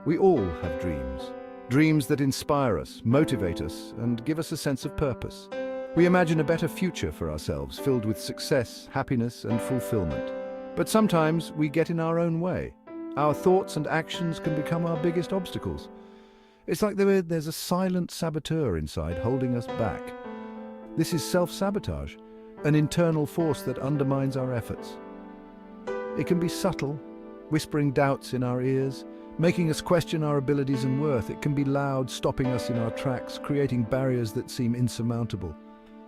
We all have dreams. Dreams that inspire us, motivate us, and give us a sense of purpose. We imagine a better future for ourselves, filled with success, happiness, and fulfillment. But sometimes we get in our own way. Our thoughts and actions can become our biggest obstacles. It's like there's a silent saboteur inside holding us back. This is self-sabotage, an internal force that undermines our efforts. It can be subtle, whispering doubts in our ears, making us question our abilities and worth. It can be loud, stopping us in our tracks, creating barriers that seem insurmountable.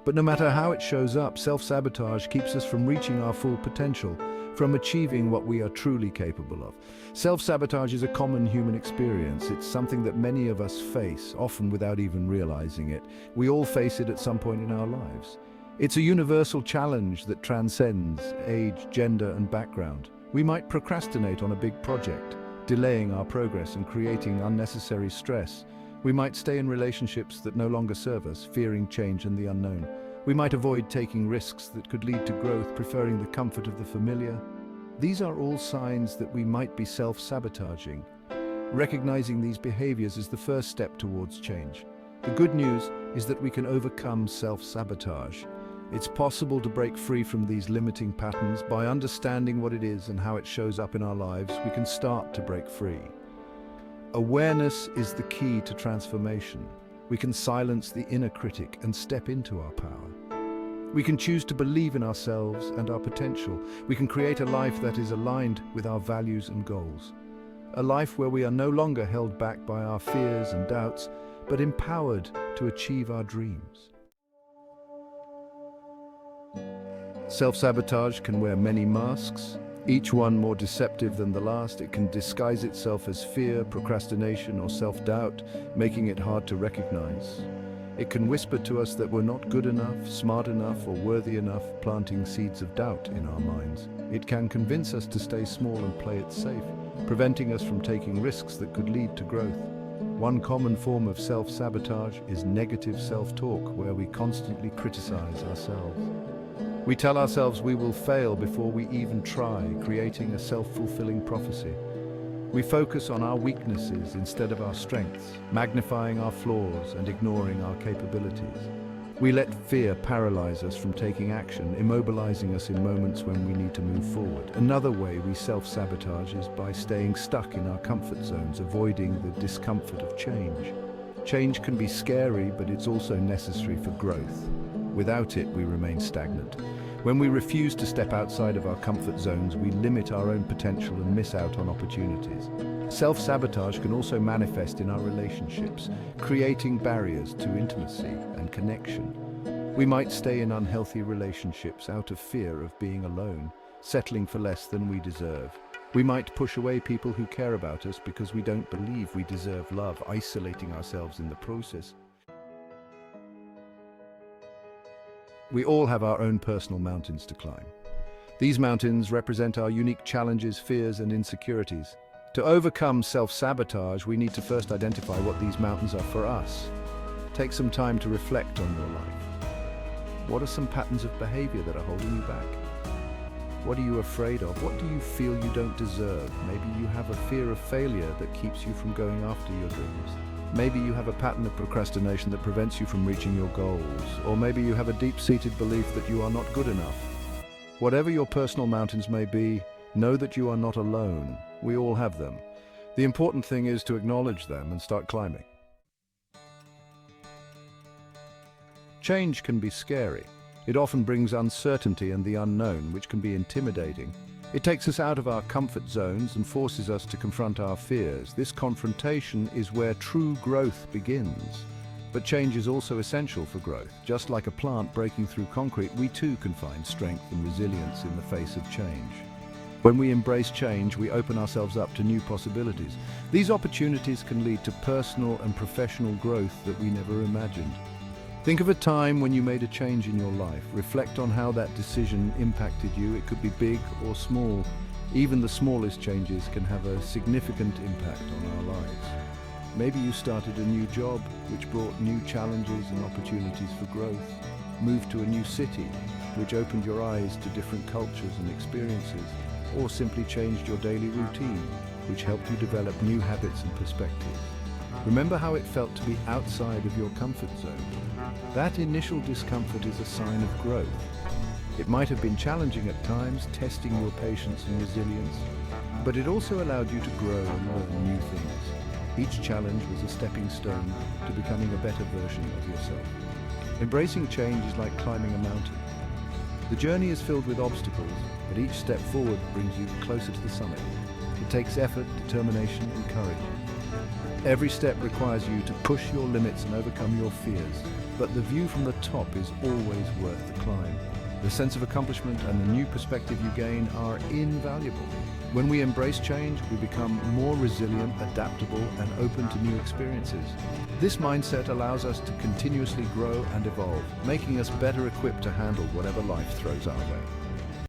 But no matter how it shows up, self-sabotage keeps us from reaching our full potential, from achieving what we are truly capable of. Self-sabotage is a common human experience. It's something that many of us face, often without even realizing it. We all face it at some point in our lives. It's a universal challenge that transcends age, gender, and background. We might procrastinate on a big project, delaying our progress and creating unnecessary stress. We might stay in relationships that no longer serve us, fearing change and the unknown. We might avoid taking risks that could lead to growth, preferring the comfort of the familiar. These are all signs that we might be self-sabotaging. Recognizing these behaviors is the first step towards change. The good news is that we can overcome self-sabotage. It's possible to break free from these limiting patterns. By understanding what it is and how it shows up in our lives, we can start to break free. Awareness is the key to transformation. We can silence the inner critic and step into our power. We can choose to believe in ourselves and our potential. We can create a life that is aligned with our values and goals. A life where we are no longer held back by our fears and doubts, but empowered to achieve our dreams. Self-sabotage can wear many masks, each one more deceptive than the last. It can disguise itself as fear, procrastination, or self-doubt, making it hard to recognize. It can whisper to us that we're not good enough, smart enough, or worthy enough, planting seeds of doubt in our minds. It can convince us to stay small and play it safe, preventing us from taking risks that could lead to growth. One common form of self-sabotage is negative self-talk, where we constantly criticize ourselves. We tell ourselves we will fail before we even try, creating a self-fulfilling prophecy. We focus on our weaknesses instead of our strengths, magnifying our flaws and ignoring our capabilities. We let fear paralyze us from taking action, immobilizing us in moments when we need to move forward. Another way we self-sabotage is by staying stuck in our comfort zones, avoiding the discomfort of change. Change can be scary, but it's also necessary for growth. Without it, we remain stagnant. When we refuse to step outside of our comfort zones, we limit our own potential and miss out on opportunities. Self-sabotage can also manifest in our relationships, creating barriers to intimacy and connection. We might stay in unhealthy relationships out of fear of being alone, settling for less than we deserve. We might push away people who care about us because we don't believe we deserve love, isolating ourselves in the process. We all have our own personal mountains to climb. These mountains represent our unique challenges, fears, and insecurities. To overcome self-sabotage, we need to first identify what these mountains are for us. Take some time to reflect on your life. What are some patterns of behavior that are holding you back? What are you afraid of? What do you feel you don't deserve? Maybe you have a fear of failure that keeps you from going after your dreams. Maybe you have a pattern of procrastination that prevents you from reaching your goals. Or maybe you have a deep-seated belief that you are not good enough. Whatever your personal mountains may be, know that you are not alone. We all have them. The important thing is to acknowledge them and start climbing. Change can be scary. It often brings uncertainty and the unknown, which can be intimidating. It takes us out of our comfort zones and forces us to confront our fears. This confrontation is where true growth begins. But change is also essential for growth. Just like a plant breaking through concrete, we too can find strength and resilience in the face of change. When we embrace change, we open ourselves up to new possibilities. These opportunities can lead to personal and professional growth that we never imagined. Think of a time when you made a change in your life. Reflect on how that decision impacted you. It could be big or small. Even the smallest changes can have a significant impact on our lives. Maybe you started a new job, which brought new challenges and opportunities for growth. Moved to a new city, which opened your eyes to different cultures and experiences. or simply changed your daily routine, which helped you develop new habits and perspectives. Remember how it felt to be outside of your comfort zone. That initial discomfort is a sign of growth. It might have been challenging at times, testing your patience and resilience, but it also allowed you to grow and learn new things. Each challenge was a stepping stone to becoming a better version of yourself. Embracing change is like climbing a mountain. The journey is filled with obstacles, but each step forward brings you closer to the summit. It takes effort, determination, and courage. Every step requires you to push your limits and overcome your fears, but the view from the top is always worth the climb. The sense of accomplishment and the new perspective you gain are invaluable. When we embrace change, we become more resilient, adaptable, and open to new experiences. This mindset allows us to continuously grow and evolve, making us better equipped to handle whatever life throws our way.